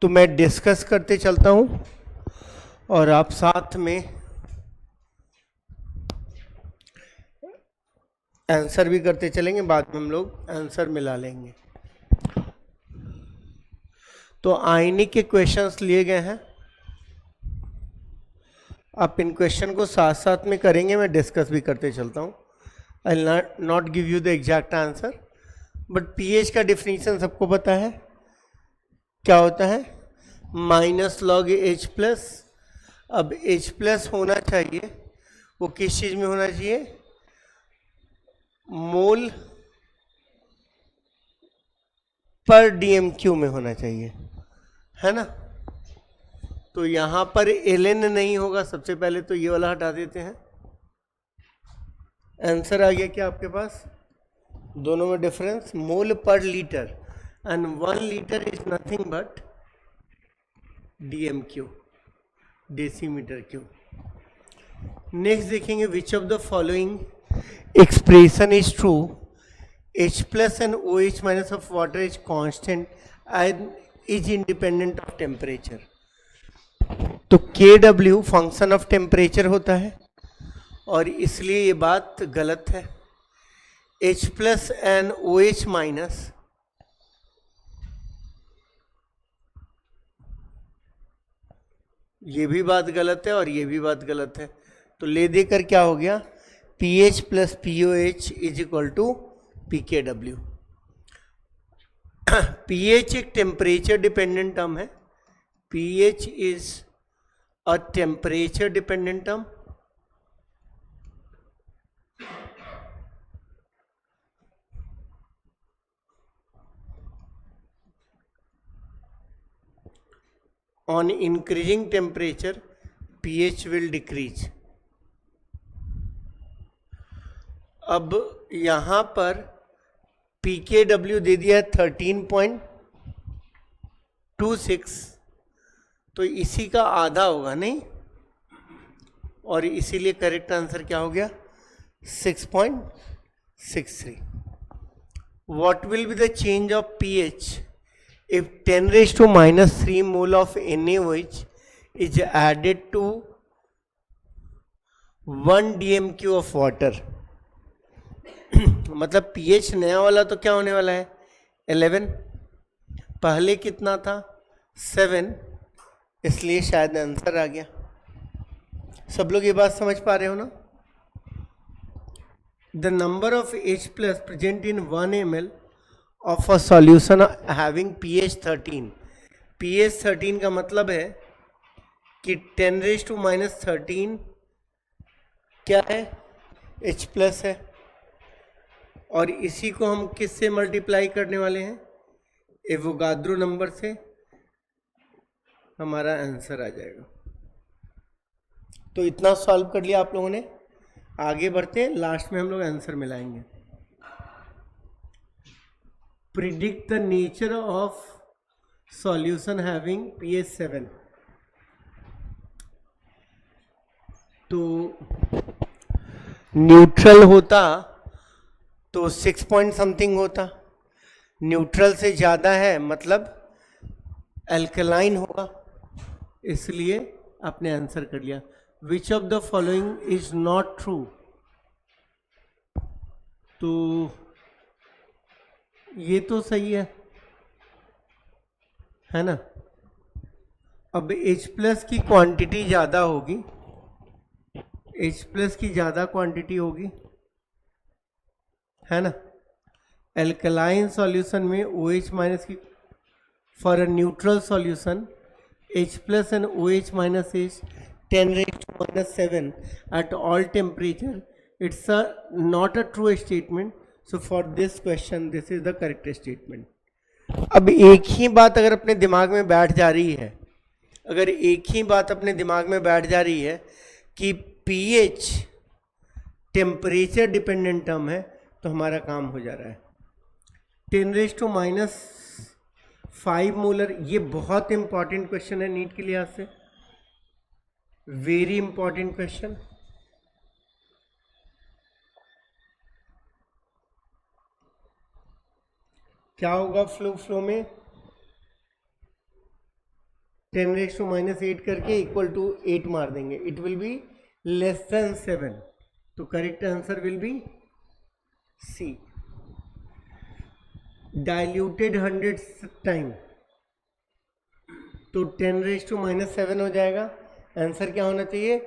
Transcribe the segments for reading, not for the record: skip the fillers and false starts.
तो मैं डिस्कस करते चलता हूँ और आप साथ में आंसर भी करते चलेंगे, बाद में हम लोग आंसर मिला लेंगे। तो आयनिक के क्वेश्चंस लिए गए हैं, आप इन क्वेश्चन को साथ साथ में करेंगे, मैं डिस्कस भी करते चलता हूँ। I will not give you the exact answer, but pH का डिफिनीशन सबको पता है, क्या होता है? Minus log H plus. अब एच प्लस होना चाहिए, वो किस चीज में होना चाहिए? मोल पर डीएमक्यू में होना चाहिए, है ना? तो यहां पर एलएन नहीं होगा, सबसे पहले तो ये वाला हटा देते हैं। आंसर आ गया क्या आपके पास? दोनों में डिफरेंस मोल पर litre, and 1 litre is nothing but DMQ, decimetre cube. Next देखेंगे, which of the following expression is true? H plus and OH minus of water is constant and is independent of temperature. तो KW function of temperature होता है और इसलिए ये बात गलत है। H plus and OH minus ये भी बात गलत है और ये भी बात गलत है। तो ले देकर क्या हो गया? PH plus POH is equal to PKW। pH एक टेम्परेचर डिपेंडेंट टर्म है, pH is a temperature dependent term. On increasing temperature pH will decrease। अब यहां पर PKW दे दिया 13.26, तो इसी का आधा होगा नहीं, और इसीलिए करेक्ट आंसर क्या हो गया? 6.63। What will be the change of pH if 10 raised to minus 3 mole of NaOH is added to 1 DMQ of water? मतलब pH नया वाला तो क्या होने वाला है? 11। पहले कितना था? 7, इसलिए शायद आंसर आ गया। सब लोग ये बात समझ पा रहे हो ना? The number of H plus present in 1 ml of a solution having pH 13। pH 13 का मतलब है कि 10 रेज टू माइनस 13 क्या है? H प्लस है, और इसी को हम किससे मल्टीप्लाई करने वाले हैं? एवोगाद्रो नंबर से। हमारा आंसर आ जाएगा। तो इतना सॉल्व कर लिया आप लोगों ने। आगे बढ़ते हैं, लास्ट में हम लोग आंसर मिलाएंगे। Predict the nature of solution having pH 7। तो न्यूट्रल होता तो 6 पॉइंट समथिंग होता, न्यूट्रल से ज्यादा है मतलब एल्कलाइन होगा, इसलिए आपने आंसर कर लिया। विच of the following is not true? तो ये तो सही है ना? अब H प्लस की क्वांटिटी ज्यादा होगी, H प्लस की ज्यादा क्वांटिटी होगी, है ना? एल्कलाइन सॉल्यूशन में OH माइनस की, for a neutral solution H plus and OH minus is 10 raised to minus 7 at all temperature. It's not a true statement. So for this question, this is the correct statement. अब एक ही बात अगर अपने दिमाग में बैठ जा रही है, अगर एक ही बात अपने दिमाग में बैठ जा रही है कि pH टेम्परेचर डिपेंडेंट टर्म है, तो हमारा काम हो जा रहा है। 10 रेज टू माइनस 5 मोलर, ये बहुत इंपॉर्टेंट क्वेश्चन है नीट के लिहाज से, वेरी इंपॉर्टेंट क्वेश्चन। क्या होगा फ्लो में? 10⁻⁸ करके इक्वल टू 8 मार देंगे, it will be less than 7, तो correct answer will be C. Diluted 100 time तो 10⁻⁷ हो जाएगा। आंसर क्या होना चाहिए,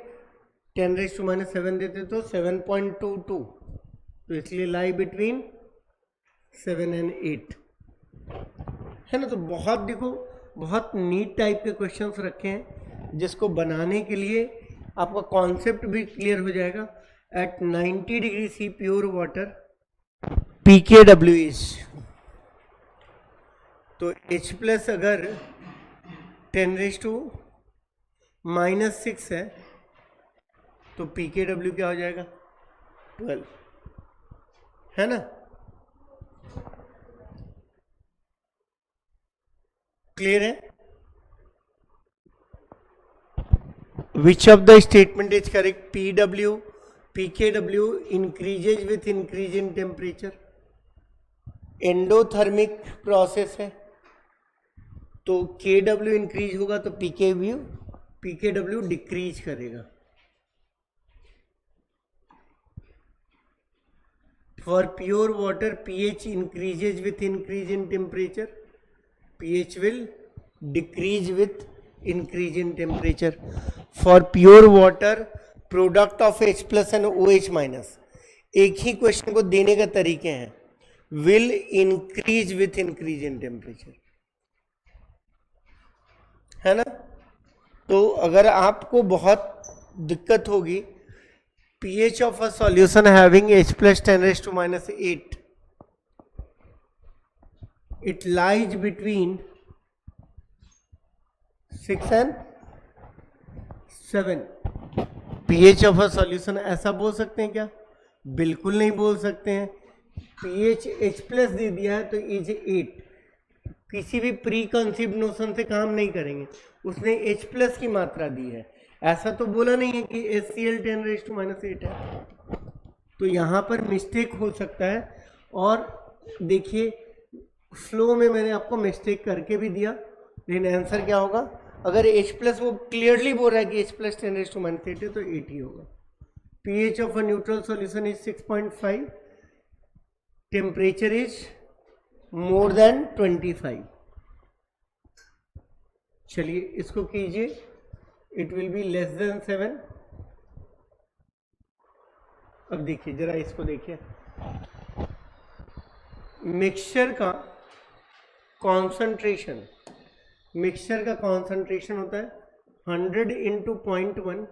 10⁻⁷ देते तो 7.22, तो इसलिए लाई बिटवीन 7 and 8 है ना। तो बहुत देखो बहुत नीट टाइप के क्वेश्चंस रखे हैं जिसको बनाने के लिए आपका कॉन्सेप्ट भी क्लियर हो जाएगा। At 90 degree C pure water pKw is, तो H प्लस अगर 10⁻⁻6 है तो pKw क्या हो जाएगा 12, है ना। क्लियर है। Which of the statement is correct, pKw increases with increase in temperature, endothermic process है तो Kw इंक्रीज होगा तो pKw डिक्रीज करेगा। For pure water pH increases with increase in temperature, pH will decrease with increase in temperature. For pure water product of H plus and OH minus, एक ही question को देने का तरीके हैं, will increase with increase in temperature, है ना। तो अगर आपको बहुत दिक्कत होगी, pH of a solution having H plus 10⁻⁸, it lies between 6 and 7। pH of a solution ऐसा बोल सकते हैं क्या, बिल्कुल नहीं बोल सकते हैं। pH H प्लस दे दिया है तो इज 8, किसी भी प्री कंसीव्ड नोशन से काम नहीं करेंगे, उसने H प्लस की मात्रा दी है, ऐसा तो बोला नहीं है कि HCl 10⁻⁸ है। तो यहाँ पर मिस्टेक हो सकता है। और देखिए फ्लो में मैंने आपको मिस्टेक करके भी दिया, लेकिन आंसर क्या होगा, अगर H प्लस वो क्लियरली बोल रहा है कि H प्लस 10⁻⁸ तो 8 ही होगा। pH of a neutral solution is 6.5, temperature is more than 25। चलिए इसको कीजिए, it will be less than 7। अब देखिए जरा इसको देखिए, मिक्सचर का कॉन्सेंट्रेशन, मिक्सचर का कॉन्सेंट्रेशन होता है 100 into 0.1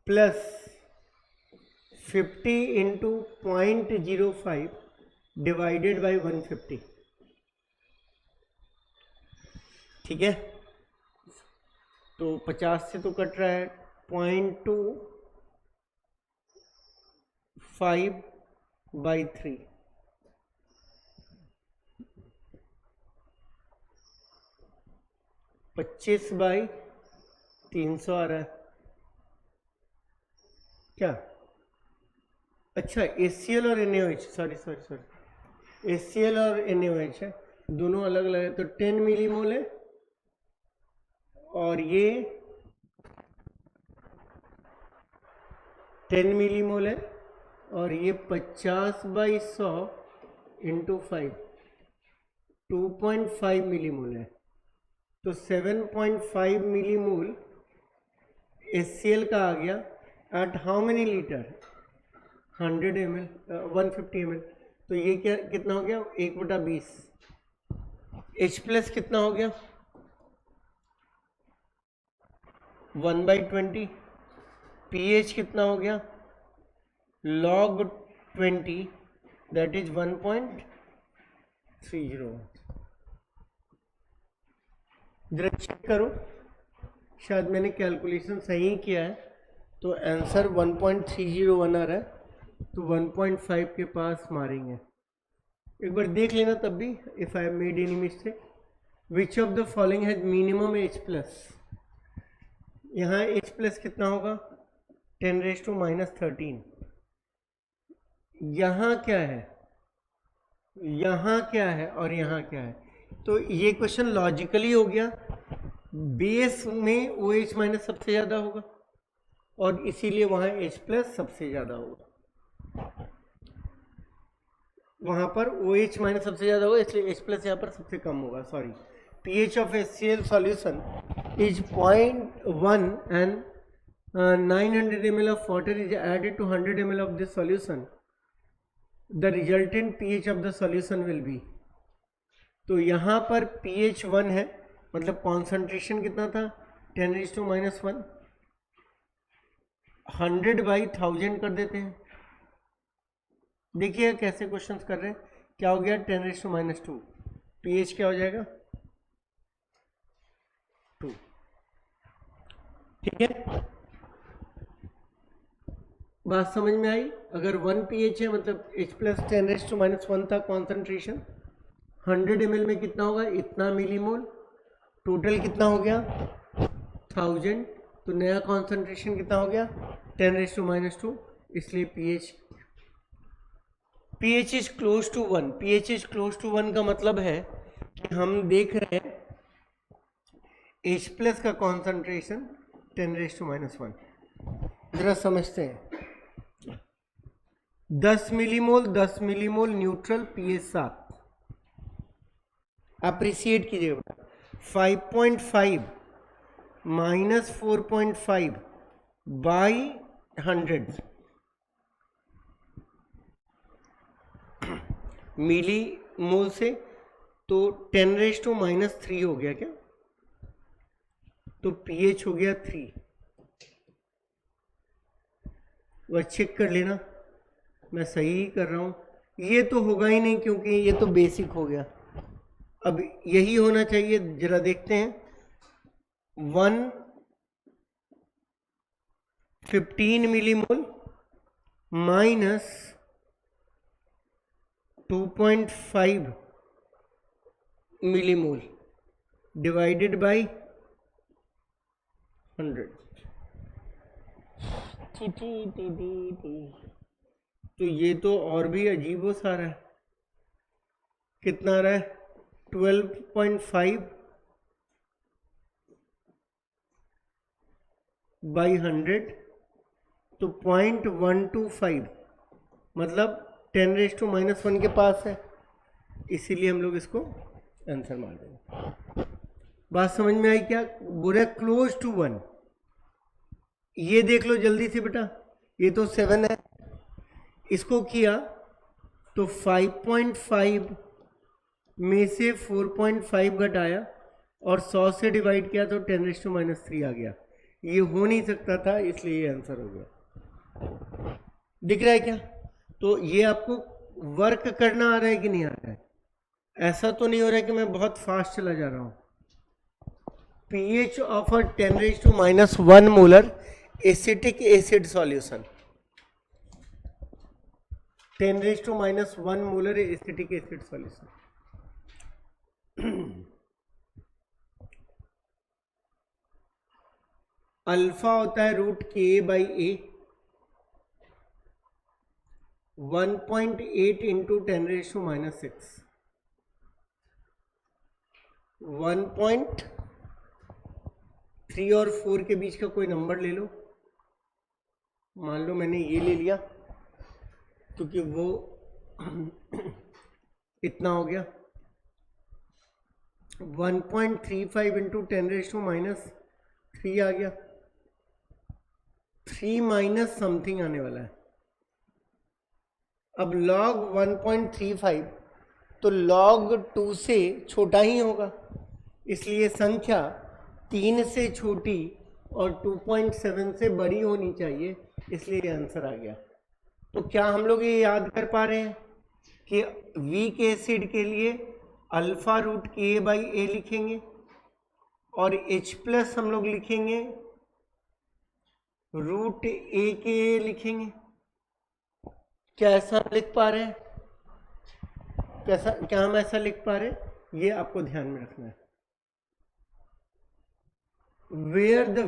plus 50 into 0.05 divided by 150, ठीक है। तो 50 से तो कट रहा है 0.25/3, पच्चीस बाई 300 आ रहा है क्या। अच्छा HCl और NaOH, सॉरी HCl और NaOH है, दोनों अलग अलग है, तो 10 मिलीमोल है और ये 10 मिलीमोल है और ये 50/100 इंटू 5 2.5 मिलीमोल है, तो 7.5 मिलीमोल HCl का आ गया at how many litre, 100 ml 150 ml, तो ये क्या कितना हो गया 1/20। H प्लस कितना हो गया 1/20, pH कितना हो गया log 20 दैट इज 1.30। जरा चेक करो, शायद मैंने कैलकुलेशन सही किया है, तो आंसर 1.301 आ रहा है, तो 1.5 के पास मारेंगे। एक बार देख लेना तब भी, if I made any mistake. Which of the following has minimum H plus, यहाँ H प्लस कितना होगा 10⁻⁻13, यहाँ क्या है, यहाँ क्या है और यहाँ क्या है, तो ये क्वेश्चन लॉजिकली हो गया बेस में OH माइनस सबसे ज़्यादा होगा और इसीलिए वहाँ H प्लस सबसे ज़्यादा होगा। वहाँ पर OH माइनस सबसे ज़्यादा होगा, इसलिए H प्लस यहाँ पर सबसे कम होगा। Sorry, pH of HCl solution is 0.1 and 900 ml of water is added to 100 ml of this solution. The resultant pH of the solution will be, तो यहाँ पर pH 1 है, मतलब कॉन्सेंट्रेशन कितना था 10⁻⁻1, 100/1000 कर देते हैं। देखिए कैसे क्वेश्चंस कर रहे हैं। क्या हो गया 10⁻², pH क्या हो जाएगा 2। ठीक है, बात समझ में आई। अगर 1 pH है मतलब H प्लस 10⁻1 था कॉन्सेंट्रेशन, 100 ml में कितना होगा, इतना मिलीमोल, टोटल कितना हो गया 1000, तो नया कॉन्सेंट्रेशन कितना हो गया 10⁻², इसलिए pH is close to 1। pH is close to 1 का मतलब है कि हम देख रहे हैं H प्लस का कॉन्सेंट्रेशन 10⁻1। जरा समझते हैं, 10 मिलीमोल न्यूट्रल, pH 7। अप्रिशिएट कीजिएगा, 5.5 माइनस 4.5 बाई 100 मिली मोल से, तो 10⁻³ हो गया क्या, तो pH हो गया 3। वह चेक कर लेना मैं सही ही कर रहा हूँ। ये तो होगा ही नहीं क्योंकि ये तो बेसिक हो गया, अब यही होना चाहिए। जरा देखते हैं, 115 millimole minus 2.5 millimole divided by 100। तो ये तो और भी अजीबो सा रहा है। कितना आ रहा है 12.5 बाई 100, तो 0.125 मतलब 10⁻⁻1 के पास है, इसीलिए हम लोग इसको आंसर मान देंगे। बात समझ में आई क्या, बोला क्लोज टू 1। ये देख लो जल्दी से बेटा, ये तो 7 है, इसको किया तो 5.5 में से 4.5 घटाया और 100 से डिवाइड किया तो 10⁻³ आ गया। ये हो नहीं सकता था, इसलिए ये आंसर हो गया। दिख रहा है क्या, तो ये आपको वर्क करना आ रहा है कि नहीं आ रहा है, ऐसा तो नहीं हो रहा है कि मैं बहुत फास्ट चला जा रहा हूँ। pH of a 10⁻⁻1 molar acetic acid solution, 10⁻⁻1 molar acetic acid solution. Alpha होता है √Ka/A, 1.8 इंटू 10⁻⁻6, 1.3 और 4 के बीच का कोई नंबर ले लो। मान लो मैंने ये ले लिया क्योंकि वो इतना हो गया। 1.35 इंटू 10⁻³ आ गया, 3 माइनस समथिंग आने वाला है। अब log 1.35 तो log 2 से छोटा ही होगा, इसलिए संख्या 3 से छोटी और 2.7 से बड़ी होनी चाहिए, इसलिए ये आंसर आ गया। तो क्या हम लोग ये याद कर पा रहे हैं कि वीक एसिड के लिए अल्फा √Ka/A लिखेंगे और H प्लस हम लोग लिखेंगे √A लिखेंगे। क्या ऐसा हम लिख पा रहे हैं, क्या हम ऐसा लिख पा रहे हैं, ये आपको ध्यान में रखना है। Where the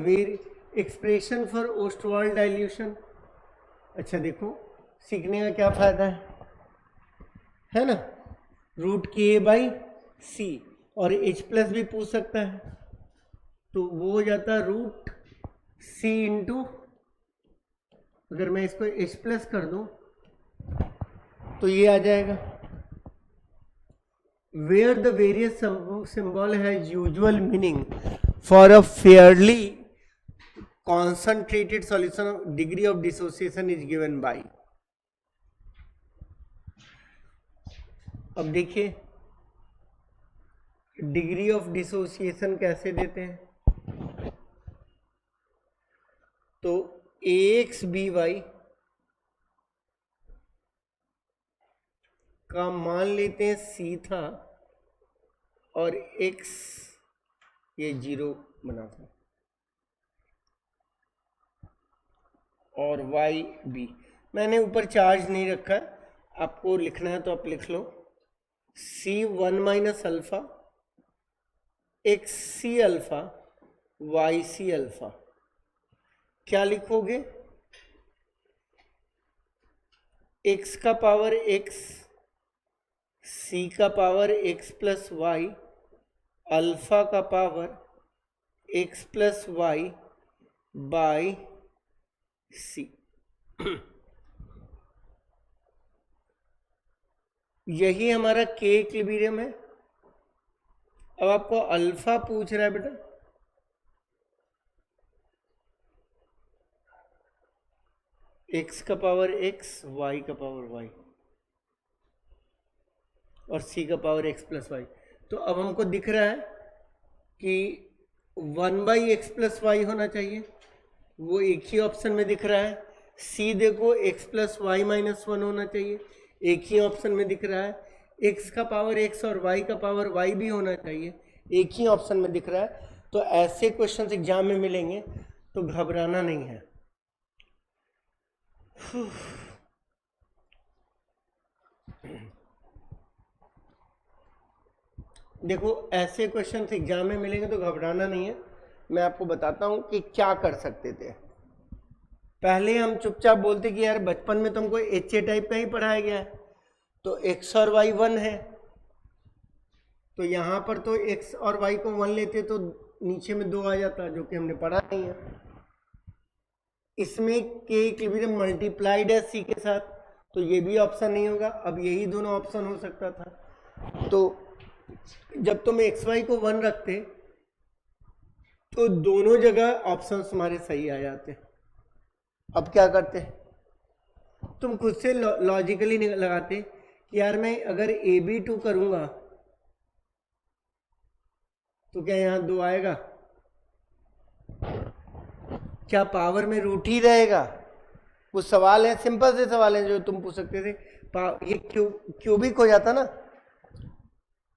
expression for Ostwald dilution. अच्छा देखो, सीखने का क्या फायदा है ना, √Ka/C और H प्लस भी पूछ सकता है। तो वो हो जाता है रूट सी इंटू, अगर मैं इसको h प्लस कर दूं तो ये आ जाएगा, where the various symbol has usual meaning for a fairly concentrated solution of degree of dissociation is given by। अब देखिए डिग्री ऑफ डिसोसिएशन कैसे देते हैं, तो ax by का मान लेते हैं c था और x ये 0 बना था और y b, मैंने ऊपर चार्ज नहीं रखा है, आपको लिखना है तो आप लिख लो c1 minus alpha X C alpha Y C alpha. क्या लिखोगे, x का पावर x, c का पावर x प्लस वाई, अल्फा का power x plus Y by C. यही हमारा के इक्विलिब्रियम है। अब आपको अल्फा पूछ रहा है बेटा, x का पावर x, y का पावर y और c का पावर x प्लस वाई। तो अब हमको दिख रहा है कि 1/x प्लस वाई होना चाहिए, वो एक ही ऑप्शन में दिख रहा है। c देखो x प्लस वाई माइनस 1 होना चाहिए, एक ही ऑप्शन में दिख रहा है। x का पावर x और y का पावर y भी होना चाहिए, एक ही ऑप्शन में दिख रहा है। तो ऐसे क्वेश्चन एग्जाम में मिलेंगे तो घबराना नहीं है। देखो ऐसे क्वेश्चन एग्जाम में मिलेंगे तो घबराना नहीं है। मैं आपको बताता हूं कि क्या कर सकते थे। पहले हम चुपचाप बोलते कि यार बचपन में तुमको HA टाइप का ही पढ़ाया गया है, तो x और y 1 है, तो यहाँ पर तो x और y को 1 लेते तो नीचे में 2 आ जाता, जो कि हमने पढ़ा नहीं है। इसमें के इक्विलिब्रियम मल्टीप्लाइड है c के साथ, तो ये भी ऑप्शन नहीं होगा। अब यही दोनों ऑप्शन हो सकता था। तो जब तुम x y को 1 रखते तो दोनों जगह ऑप्शन तुम्हारे सही आ जाते। अब क्या करते, तुम खुद से लॉजिकली लगाते कि यार मैं अगर AB2 करूंगा तो क्या यहाँ 2 आएगा, क्या पावर में रूट ही रहेगा। कुछ सवाल है, सिंपल से सवाल है जो तुम पूछ सकते थे। ये क्यूबिक हो जाता ना,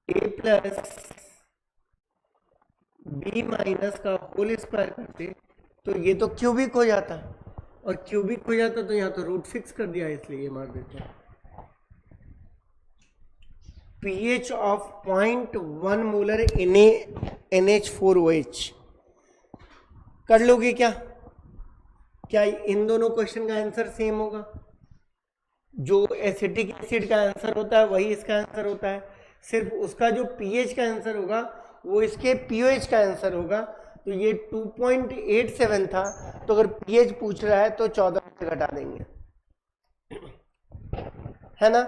a प्लस बी माइनस का होल स्क्वायर करते तो ये तो क्यूबिक हो जाता, और क्यूबिक हो जाता तो यहाँ तो रूट फिक्स कर दिया, इसलिए ये मार देते हैं। pH ऑफ 0.1 मोलर NH4OH कर लोगे क्या? क्या इन दोनों क्वेश्चन का आंसर सेम होगा? जो एसिटिक एसिड का आंसर होता है वही इसका आंसर होता है, सिर्फ उसका जो pH का आंसर होगा वो इसके pOH का आंसर होगा। तो ये 2.87 था, तो अगर pH पूछ रहा है तो 14 से घटा देंगे, है ना।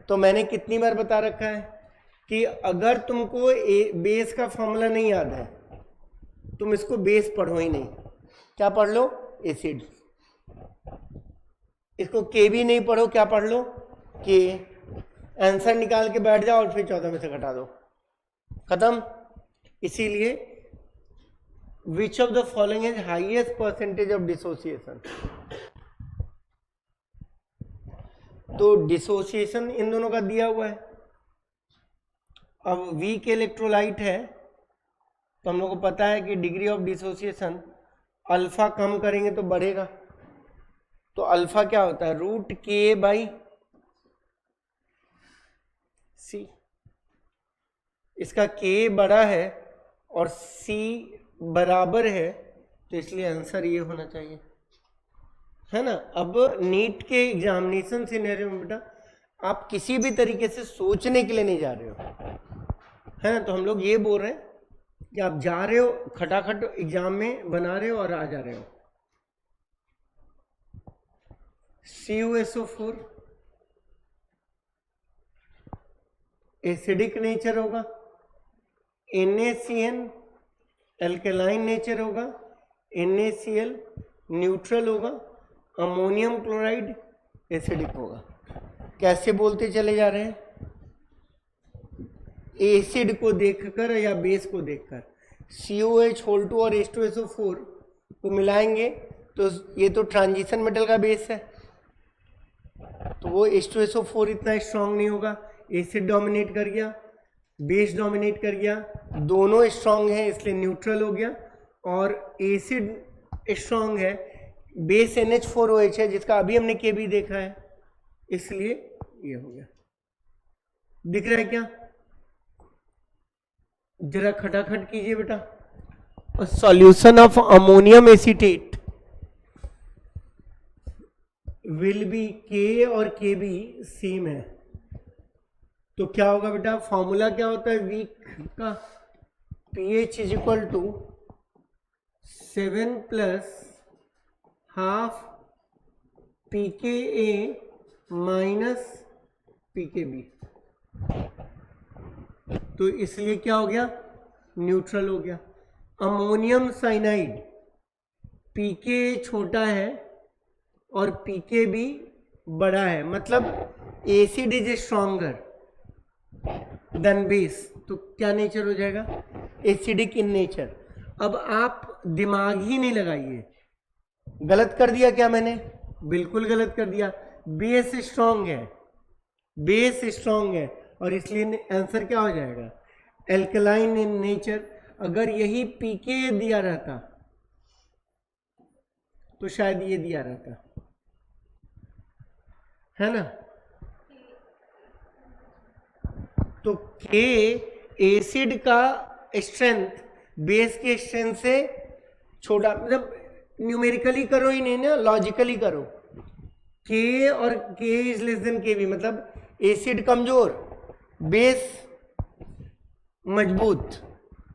तो मैंने कितनी बार बता रखा है कि अगर तुमको बेस का फॉर्मूला नहीं याद है, तुम इसको बेस पढ़ो ही नहीं। क्या पढ़ लो? एसिड। इसको के भी नहीं पढ़ो, क्या पढ़ लो? के। आंसर निकाल के बैठ जाओ और फिर 14 में से घटा दो, खत्म। इसीलिए विच of the following is highest percentage of dissociation. तो डिसोसिएशन इन दोनों का दिया हुआ है। अब वीक इलेक्ट्रोलाइट है तो हम लोग को पता है कि डिग्री ऑफ डिसोसिएशन अल्फा कम करेंगे तो बढ़ेगा। तो अल्फा क्या होता है? रूट के बाई सी। इसका के बड़ा है और सी बराबर है, तो इसलिए आंसर ये होना चाहिए, है ना। अब नीट के एग्जामिनेशन सिनेरियो में बेटा आप किसी भी तरीके से सोचने के लिए नहीं जा रहे हो, है ना। तो हम लोग ये बोल रहे हैं कि आप जा रहे हो खटाखट एग्जाम में बना रहे हो और आ जा रहे हो। CuSO4 एसिडिक नेचर होगा, NaCN एल्केलाइन नेचर होगा, NaCl न्यूट्रल होगा, अमोनियम क्लोराइड एसिडिक होगा। कैसे बोलते चले जा रहे हैं? एसिड को देखकर या बेस को देखकर। COH2 और H2SO4 को मिलाएंगे तो ये तो ट्रांजिशन मेटल का बेस है, तो वो H2SO4 इतना स्ट्रांग नहीं होगा। एसिड डोमिनेट कर गया, बेस डोमिनेट कर गया, दोनों स्ट्रांग है इसलिए न्यूट्रल हो गया। और एसिड स्ट्रांग है, बेस NH4OH है जिसका अभी हमने Kb देखा है, इसलिए ये हो गया। दिख रहा है क्या? जरा खटाखट कीजिए बेटा। Solution of ammonium acetate will be K और Kb सेम है, तो क्या होगा बेटा? फॉर्मूला क्या होता है वीक का? pH is equal to 7 plus half pKa minus pKb, तो इसलिए क्या हो गया? न्यूट्रल हो गया। अमोनियम साइनाइड pKa छोटा है और pKb बड़ा है, मतलब acid is stronger than base, तो क्या नेचर हो जाएगा? Acidic in nature. अब आप दिमाग ही नहीं लगाइए। गलत कर दिया क्या मैंने? बिल्कुल गलत कर दिया। बेस स्ट्रॉन्ग है, बेस स्ट्रॉन्ग है और इसलिए आंसर क्या हो जाएगा? Alkaline in nature. अगर यही pKa दिया रहता तो शायद ये दिया रहता, है ना? तो K एसिड का स्ट्रेंथ बेस के स्ट्रेंथ से छोटा, मतलब न्यूमेरिकली करो ही नहीं ना, लॉजिकली करो। K और K is less than Kb, मतलब एसिड कमजोर, बेस मजबूत,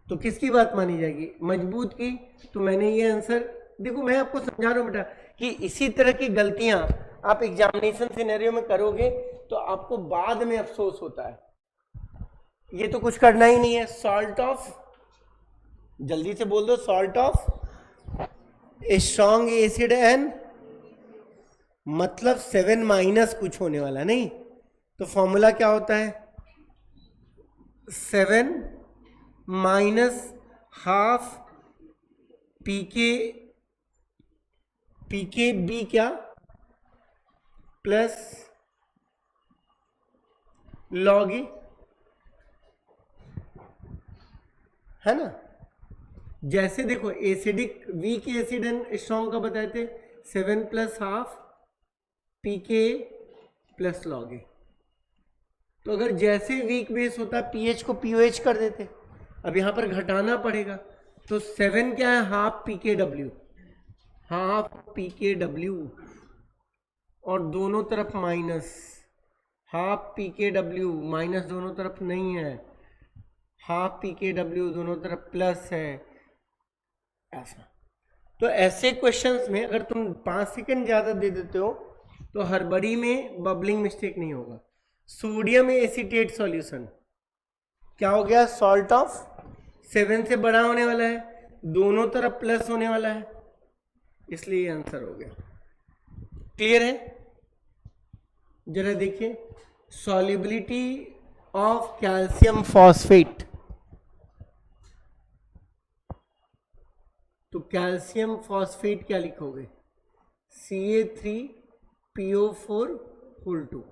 तो किसकी बात मानी जाएगी? मजबूत की। तो मैंने ये आंसर, देखो मैं आपको समझा रहा हूं बेटा कि इसी तरह की गलतियां आप एग्जामिनेशन सिनेरियो में करोगे तो आपको बाद में अफसोस होता है। ये तो कुछ करना ही नहीं है। सॉल्ट ऑफ, जल्दी से बोल दो, salt of strong acid and, मतलब 7 माइनस कुछ होने वाला नहीं, तो फॉर्मूला क्या होता है? 7 माइनस हाफ pKb क्या प्लस log E, है ना? जैसे देखो acidic week acid and strong का बताए थे, 7 plus half pKa plus log E। तो अगर जैसे वीक बेस होता pH को pOH कर देते, अब यहां पर घटाना पड़ेगा, तो 7 क्या है? हाफ pKw, हाफ pKw, और दोनों तरफ माइनस, हाफ pKw माइनस दोनों तरफ नहीं है, हाफ pKw दोनों तरफ प्लस है, ऐसा। तो ऐसे क्वेश्चंस में अगर तुम 5 सेकंड ज़्यादा दे देते हो तो हड़बड़ी में बबलिंग मिस्टेक नहीं होगा। सोडियम एसीटेट सॉल्यूशन क्या हो गया? सॉल्ट ऑफ 7 से बड़ा होने वाला है, दोनों तरफ प्लस होने वाला है, इसलिए आंसर हो गया। क्लियर है? जरा देखिए, सॉल्युबिलिटी ऑफ कैल्शियम फॉस्फेट, तो कैल्शियम फॉस्फेट क्या लिखोगे? Ca3PO4 whole 2।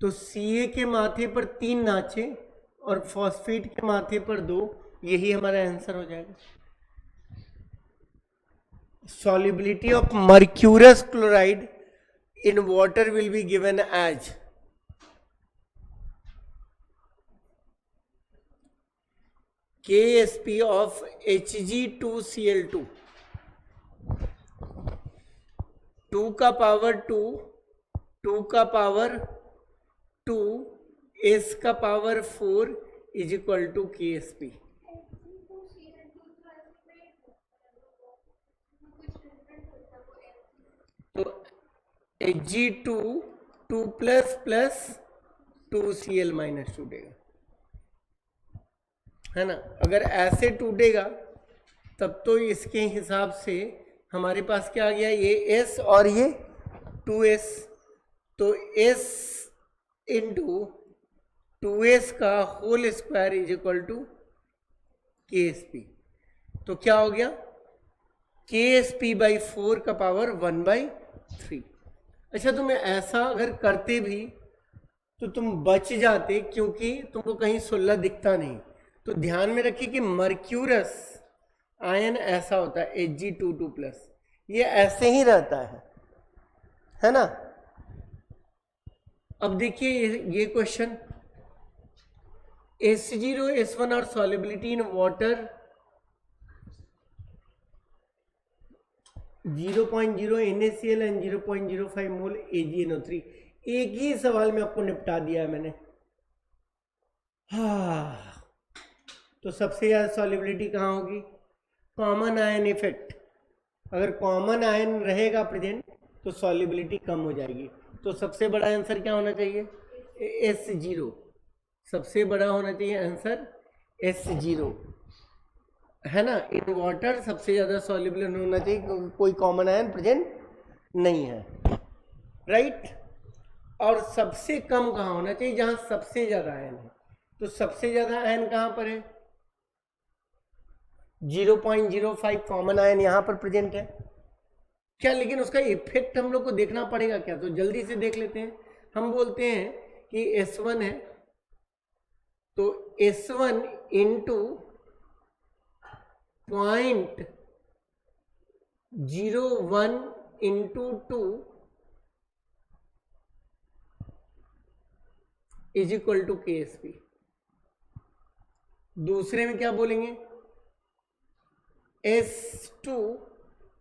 तो Ca के माथे पर 3 नाचे और फॉस्फेट के माथे पर 2, यही हमारा आंसर हो जाएगा। Solubility of mercurous chloride in water will be given as KSP of Hg2Cl2, 2 का पावर 2, 2 का पावर 2, S का power 4 is equal to KSP। तो Hg2 2 plus plus 2Cl minus टूटेगा, है ना। अगर ऐसे टूटेगा तब तो इसके हिसाब से हमारे पास क्या आ गया, ये S और ये 2S, तो S इंटू 2S का whole square is equal to KSP। तो क्या हो गया, KSP बाई 4 का पावर 1/3। अच्छा, तुम्हें ऐसा अगर करते भी तो तुम बच जाते, क्योंकि तुमको कहीं 16 दिखता नहीं। तो ध्यान में रखिए कि मर्क्यूरस आयन ऐसा होता है Hg22+, ये ऐसे ही रहता है ना। अब देखिए ये क्वेश्चन, H0 S1 और solubility in water 0.0 NaCl and 0.05 mole AgNO3। एक ही सवाल में आपको निपटा दिया है मैंने। हाँ, तो सबसे ज्यादा सॉल्युबिलिटी कहाँ होगी, कॉमन आयन इफेक्ट। अगर कॉमन आयन रहेगा प्रेजेंट तो सॉल्युबिलिटी कम हो जाएगी। तो सबसे बड़ा आंसर क्या होना चाहिए, S0। सबसे बड़ा होना चाहिए आंसर S0, है ना। इन वाटर सबसे ज्यादा सॉल्युबल होना चाहिए क्योंकि कोई कॉमन आयन प्रेजेंट नहीं है, राइट। और सबसे कम कहाँ होना चाहिए, जहां सबसे ज्यादा आयन है। तो सबसे ज्यादा आयन कहां पर है, 0.05 कॉमन आयन यहां पर प्रेजेंट है क्या। लेकिन उसका इफेक्ट हम लोग को देखना पड़ेगा क्या, तो जल्दी से देख लेते हैं। हम बोलते हैं कि S1 है, तो S1 into 0.01 into 2 is equal to KSP। दूसरे में क्या बोलेंगे, S2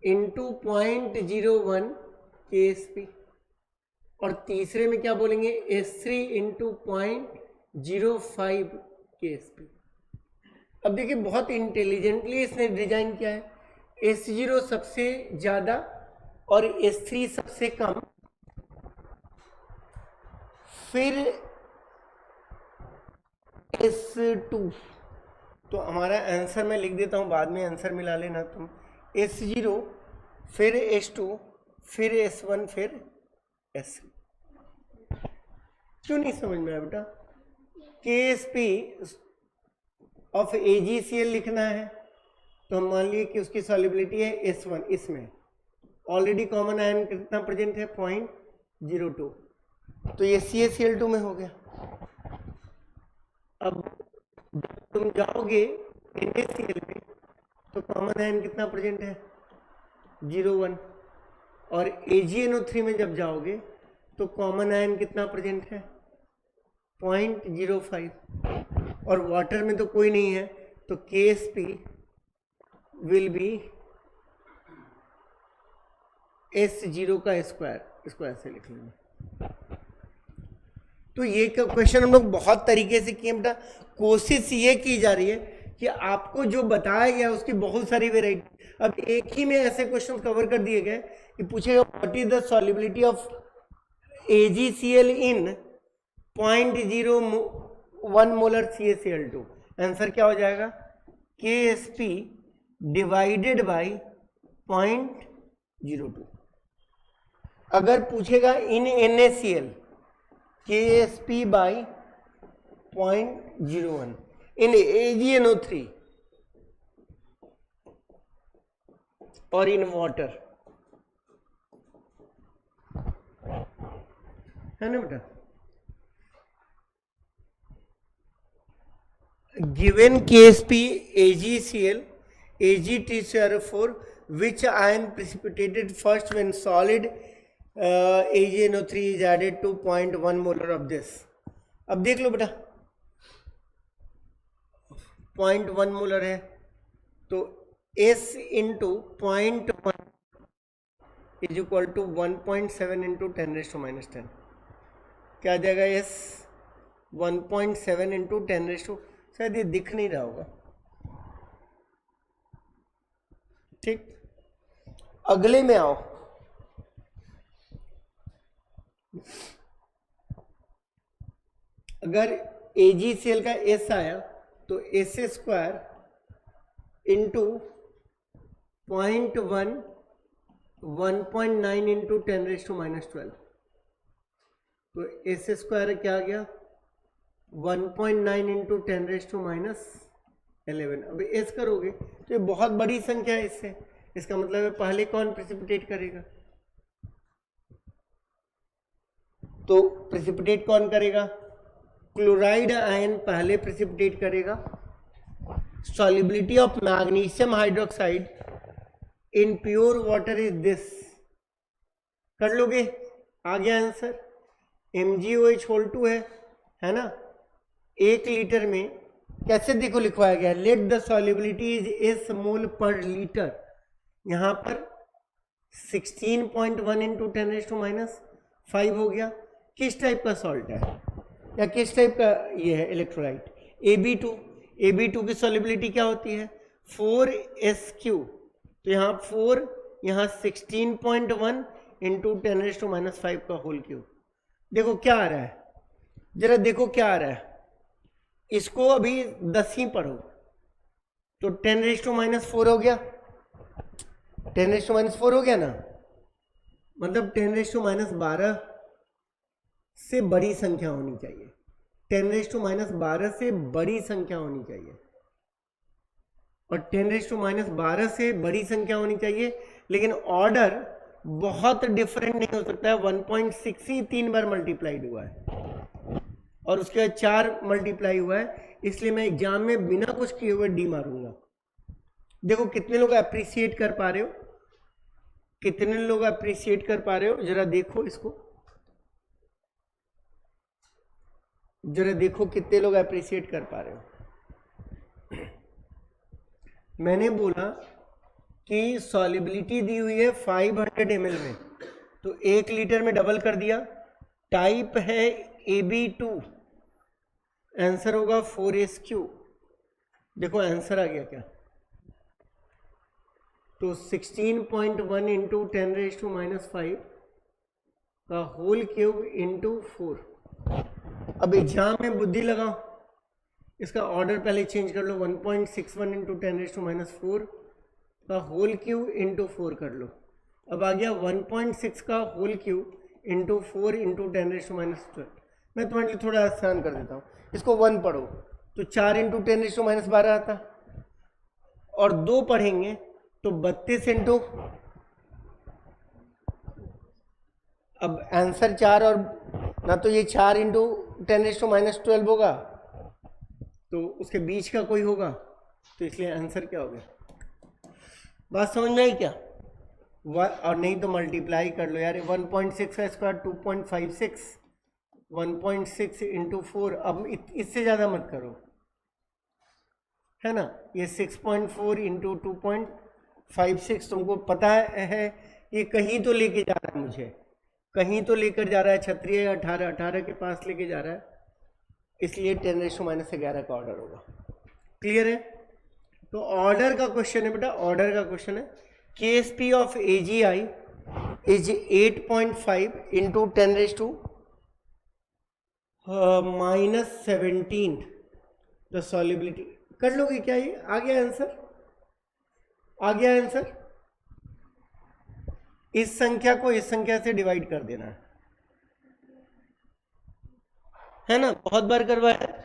इंटू 0.01 KSP। और तीसरे में क्या बोलेंगे, S3 इंटू 0.05 KSP। अब देखिए बहुत इंटेलिजेंटली इसने डिजाइन किया है। S0 सबसे ज्यादा और S3 सबसे कम, फिर S2। तो हमारा आंसर मैं लिख देता हूं, बाद में आंसर मिला लेना तुम। S0 फिर S2 फिर S1 फिर S3। क्यों नहीं समझ में आया बेटा, KSP ऑफ AgCl लिखना है तो हम मान लिए कि उसकी सॉल्युबिलिटी है S1। इसमें ऑलरेडी कॉमन आयन कितना प्रेजेंट है, 0.02, तो ये CaCl2 में हो गया। अब तुम जाओगे NaCl में तो कॉमन आयन कितना प्रेजेंट है, 0.1। और AgNO3 में जब जाओगे तो कॉमन आयन कितना प्रेजेंट है, 0.05। और वाटर में तो कोई नहीं है, तो KSP विल बी S0 का स्क्वायर, इसको ऐसे लिख लेंगे। तो ये क्वेश्चन हम लोग बहुत तरीके से किए बेटा। कोशिश ये की जा रही है कि आपको जो बताया गया उसकी बहुत सारी वेराइटी। अब एक ही में ऐसे क्वेश्चन कवर कर दिए गए कि पूछेगा what is the solubility of AgCl in 0.01 molar CaCl2। Answer क्या हो जाएगा, KSP डिवाइडेड बाई 0.02। अगर पूछेगा इन NaCl, KSP by 0.01। In AgNO3 और इन वाटर, है ना बेटा। Given KSP, AgCl, Ag2SO4, which ion precipitated first when solid AgNO3 is added to 0.1 molar of this। अब देख लो बेटा, 0.1 मोलर है तो S into 0.1 is equal to 1.7 into 10⁻⁻10। क्या आ जाएगा, S 1.7 इंटू 10⁻, शायद ये दिख नहीं रहा होगा, ठीक। अगले में आओ, अगर AgCl का S आया तो S स्क्वायर इंटू 0.1 1.9 इंटू 10⁻⁻12, तो S स्क्वायर क्या आ गया 1.9 इंटू 10⁻11। अब S करोगे तो ये बहुत बड़ी संख्या है, इससे इसका मतलब है पहले कौन प्रेसिपिटेट करेगा, तो प्रेसिपिटेट कौन करेगा, क्लोराइड आयन पहले प्रेसिपिटेट करेगा। Solubility of magnesium hydroxide in pure water is this, कर लोगे, आ गया आंसर। MgOH2 है ना, 1 लीटर में कैसे देखो लिखवाया गया, let the solubility is S mole पर लीटर, यहां पर 16.1 इंटू 10⁻⁻5 हो गया। किस टाइप का सॉल्ट है या किस टाइप का ये है इलेक्ट्रोलाइट, AB2 की सॉल्युबिलिटी क्या होती है 4SQ, तो यहाँ 4, यहाँ 16.1 इंटू 10⁻⁵ का होल क्यूब। देखो क्या आ रहा है, जरा देखो क्या आ रहा है, इसको अभी 10 ही पढ़ो तो 10⁻⁴ हो गया, 10⁻⁴ हो गया ना, मतलब 10⁻12 से बड़ी संख्या होनी चाहिए, 10⁻12 से बड़ी संख्या होनी चाहिए, और 10⁻12 से बड़ी संख्या होनी चाहिए, लेकिन ऑर्डर बहुत डिफरेंट नहीं हो सकता है। 1.6 ही 3 बार मल्टीप्लाइड हुआ है और उसके बाद 4 मल्टीप्लाई हुआ है, इसलिए मैं एग्जाम में बिना कुछ किए हुए डी मारूंगा। देखो कितने लोग अप्रिशिएट कर पा रहे हो, कितने लोग अप्रिशिएट कर पा रहे हो, जरा देखो इसको, जरा देखो कितने लोग अप्रिशिएट कर पा रहे हो। मैंने बोला कि सॉल्युबिलिटी दी हुई है 500 ml में, तो 1 लीटर में डबल कर दिया, टाइप है AB2, आंसर होगा 4SQ। देखो आंसर आ गया क्या, तो 16.1 इंटू 10⁻⁵ का होल क्यूब इंटू 4। अब एग्जाम में बुद्धि लगाओ, इसका ऑर्डर पहले चेंज कर लो, 1.61 इंटू 10⁻⁴ का होल क्यूब इंटू 4 कर लो। अब आ गया 1.6 का होल क्यूब इंटू 4 इंटू 10⁻⁻12। मैं तुम्हारे लिए थोड़ा आसान कर देता हूँ, इसको 1 पढ़ो तो 4 इंटू 10⁻12 आता, और 2 पढ़ेंगे तो 32 इंटू, अब आंसर 4 और ना, तो ये 4 इंटू 10⁻12 होगा, तो उसके बीच का कोई होगा, तो इसलिए आंसर क्या हो गया। बात समझ में आई क्या, और नहीं तो मल्टीप्लाई कर लो यार, 1.6 का स्क्वायर 2.56, 1.6 इंटू 4, अब इससे ज़्यादा मत करो, है ना, ये 6.4 इंटू 2.56, तुमको पता है ये कहीं तो लेके जा रहा है, मुझे कहीं तो लेकर जा रहा है, क्षत्रिय 18 के पास लेके जा रहा है, इसलिए 10⁻⁻11 का ऑर्डर होगा। क्लियर है, तो ऑर्डर का क्वेश्चन है बेटा, ऑर्डर का क्वेश्चन है। KSP of AgI is 8.5 into 10⁻⁻17, the solubility, कर लोगे क्या, ये आ गया आंसर, आ गया आंसर। इस संख्या को इस संख्या से डिवाइड कर देना है ना, बहुत बार करवाया,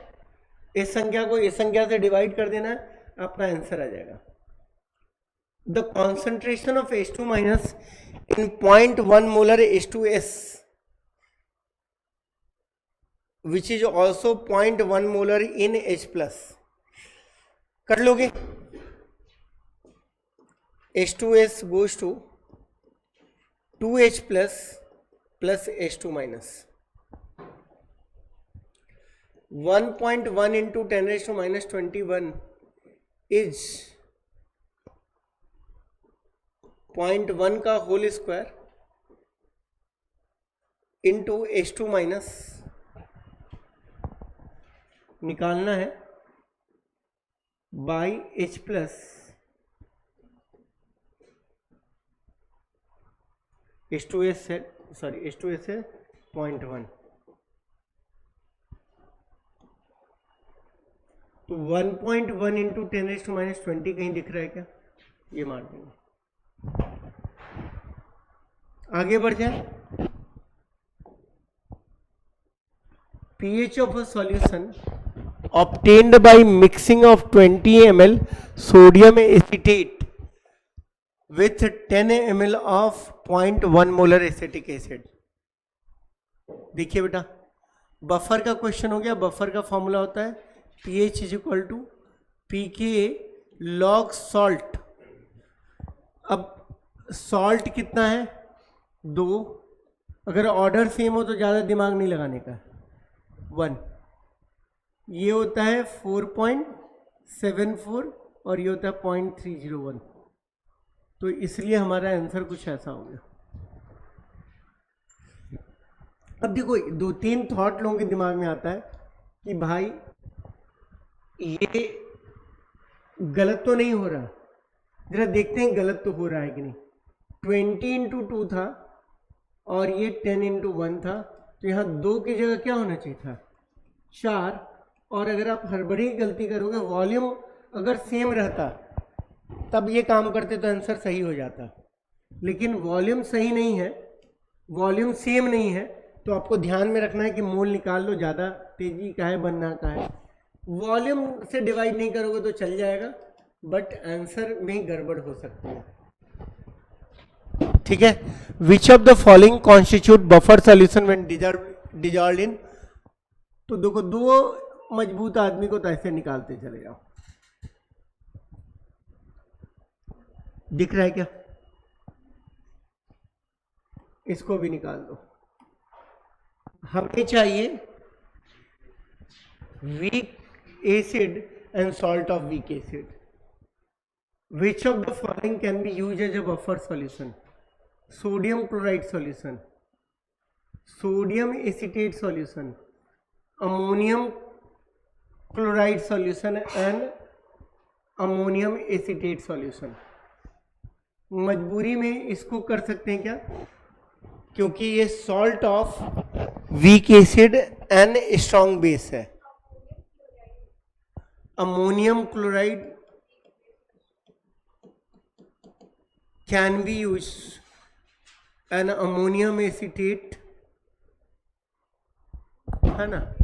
इस संख्या को इस संख्या से डिवाइड कर देना है, आपका आंसर आ जाएगा। The concentration of H2 minus in 0.1 molar H2S which is also 0.1 molar in H plus, कर लोगे, H2S goes to 2H plus plus H2 minus, 1.1 into 10⁻⁻21 is 0.1 का whole square into H2 minus, निकालना है, by H plus H2S है, sorry H2S है 0.1, तो 1.1 into 10⁻⁻20 कहीं दिख रहा है क्या? ये मार देंगे। आगे बढ़ जाए। pH of a solution obtained by mixing of 20 ml sodium acetate with 10 ml of 0.1 molar acetic acid। देखिए बेटा, बफर का क्वेश्चन हो गया। बफर का फॉर्मूला होता है pH is equal to pKa log salt. अब सॉल्ट कितना है? 2। अगर ऑर्डर सेम हो तो ज़्यादा दिमाग नहीं लगाने का। 1, ये होता है 4.74 और ये होता है 0.301, तो इसलिए हमारा आंसर कुछ ऐसा हो गया। अब देखो, 2-3 थॉट लोगों के दिमाग में आता है कि भाई ये गलत तो नहीं हो रहा, जरा देखते हैं गलत तो हो रहा है कि नहीं। 20 इंटू 2 था और ये 10 इंटू 1 था, तो यहाँ 2 की जगह क्या होना चाहिए था? 4। और अगर आप हड़बड़ी गलती करोगे, वॉल्यूम अगर सेम रहता तब ये काम करते तो आंसर सही हो जाता, लेकिन वॉल्यूम सही नहीं है, वॉल्यूम सेम नहीं है, तो आपको ध्यान में रखना है कि मोल निकाल लो, ज़्यादा तेजी का है बनना का है। वॉल्यूम से डिवाइड नहीं करोगे तो चल जाएगा, बट आंसर में गड़बड़ हो सकती है। ठीक है। Which of the following constitute buffer solution when dissolved in, तो देखो, 2 मजबूत आदमी को तो ऐसे निकालते चले जाओ। दिख रहा है क्या? इसको भी निकाल दो। हमें चाहिए weak acid and salt of weak acid. Which of the following can be use as a buffer solution? Sodium chloride solution, sodium acetate solution, ammonium chloride solution and ammonium acetate solution. मजबूरी में इसको कर सकते हैं क्या? क्योंकि ये salt of weak acid and strong base है। Ammonium chloride can be use and ammonium acetate, है ना?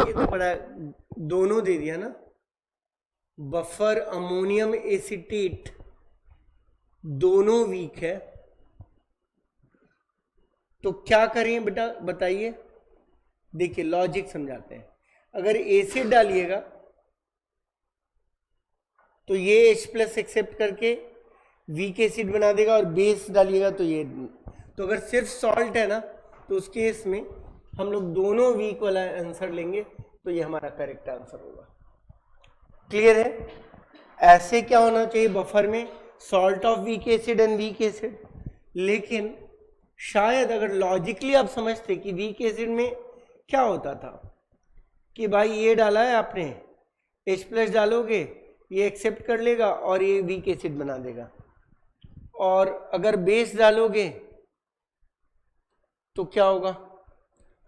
ये तो बड़ा दोनों दे दिया ना। बफर अमोनियम एसीटेट दोनों वीक है, तो क्या करें बेटा बताइए? देखिए लॉजिक समझाते हैं। अगर एसिड डालिएगा तो ये H+ एक्सेप्ट करके वीक एसिड बना देगा, और बेस डालिएगा तो ये, तो अगर सिर्फ सॉल्ट है ना तो उस केस में हम लोग दोनों वीक वाला आंसर लेंगे, तो ये हमारा करेक्ट आंसर होगा। क्लियर है? ऐसे क्या होना चाहिए बफर में? Salt of weak acid and weak acid. लेकिन शायद अगर लॉजिकली आप समझते कि वीक एसिड में क्या होता था कि भाई ये डाला है आपने, H+ डालोगे ये एक्सेप्ट कर लेगा और ये वीक एसिड बना देगा, और अगर बेस डालोगे तो क्या होगा?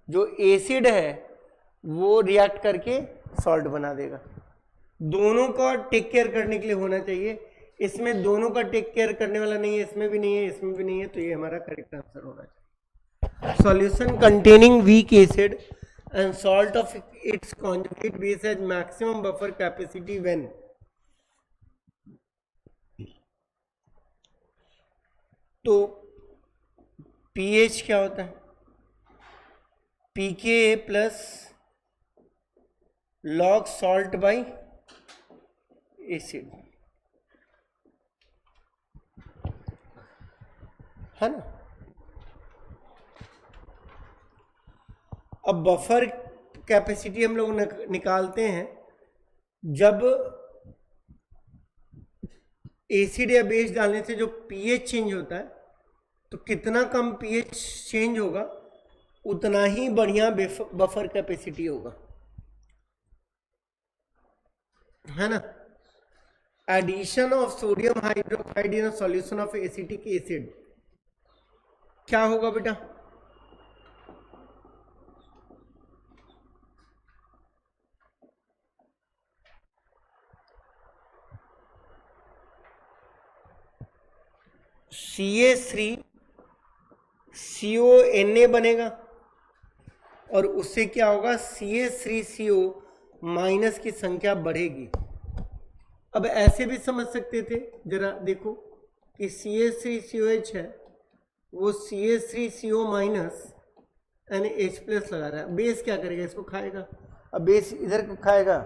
जो एसिड है वो रिएक्ट करके सॉल्ट बना देगा। दोनों का टेक केयर करने के लिए होना चाहिए। इसमें दोनों का टेक केयर करने वाला नहीं है, इसमें भी नहीं है, इसमें भी नहीं है, तो ये हमारा करेक्ट आंसर होना चाहिए। Solution containing week acid and salt of its conjugate base has maximum buffer capacity when, तो pH क्या होता है? pKa plus log salt by acid, है ना? अब बफर कैपेसिटी हम लोग निकालते हैं जब एसिड या बेस डालने से जो पीएच चेंज होता है, तो कितना कम पीएच चेंज होगा उतना ही बढ़िया बफर कैपेसिटी होगा, है ना? Addition of sodium hydroxide in a solution of acetic acid क्या होगा बेटा? CH3CONA बनेगा और उससे क्या होगा, CH3CO माइनस की संख्या बढ़ेगी। अब ऐसे भी समझ सकते थे, जरा देखो कि CH3COH है, वो CH3CO माइनस NH प्लस लगा रहा है, बेस क्या करेगा, इसको खाएगा। अब बेस इधर को खाएगा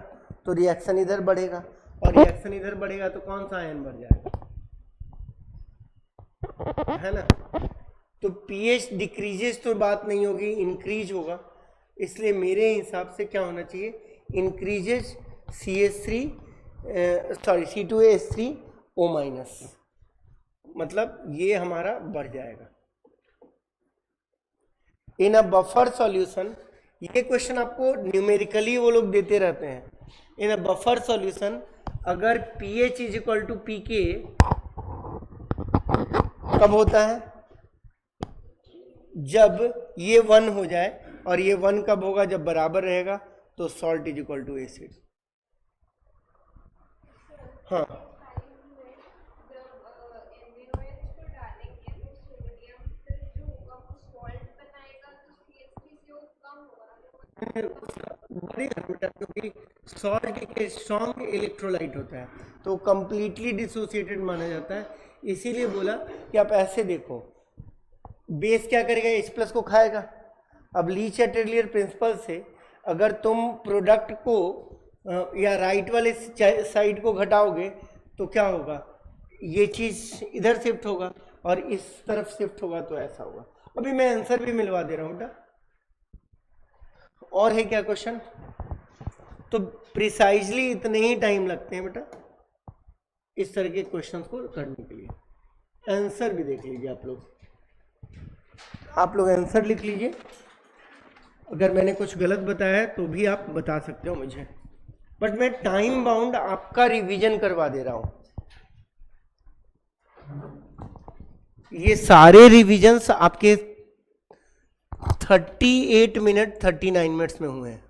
तो रिएक्शन इधर बढ़ेगा, और रिएक्शन इधर बढ़ेगा तो कौन सा आयन बढ़ जाएगा, है ना। तो pH डिक्रीजेस तो बात नहीं होगी, इंक्रीज होगा। इसलिए मेरे हिसाब से क्या होना चाहिए, इंक्रीजेस C2H3O माइनस, मतलब ये हमारा बढ़ जाएगा। इन अ बफर सॉल्यूशन, ये क्वेश्चन आपको न्यूमेरिकली वो लोग देते रहते हैं। इन अ बफर सॉल्यूशन अगर pH is equal to pK कब होता है, जब ये 1 हो जाए, और ये 1 कब होगा, जब बराबर रहेगा, तो salt is equal to acid. हाँ, बढ़ेगा बेटा, क्योंकि सॉल्ट एक स्ट्रॉन्ग इलेक्ट्रोलाइट होता है, तो कंप्लीटली डिसोसिएटेड माना जाता है। इसीलिए बोला कि आप ऐसे देखो, बेस क्या करेगा, H प्लस को खाएगा। अब लीच-एटेलियर प्रिंसिपल से अगर तुम प्रोडक्ट को या राइट वाले साइड को घटाओगे तो क्या होगा, ये चीज इधर शिफ्ट होगा और इस तरफ शिफ्ट होगा, तो ऐसा होगा। अभी मैं आंसर भी मिलवा दे रहा हूँ बेटा। और है क्या क्वेश्चन? तो प्रिसाइजली इतने ही टाइम लगते हैं बेटा इस तरह के क्वेश्चंस को करने के लिए। आंसर भी देख लीजिए आप लोग आंसर लिख लीजिए। अगर मैंने कुछ गलत बताया है तो भी आप बता सकते हो मुझे, बट मैं टाइम बाउंड आपका रिवीजन करवा दे रहा हूं। ये सारे रिवीजन्स आपके 38 मिनट 39 मिनट्स में हुए हैं।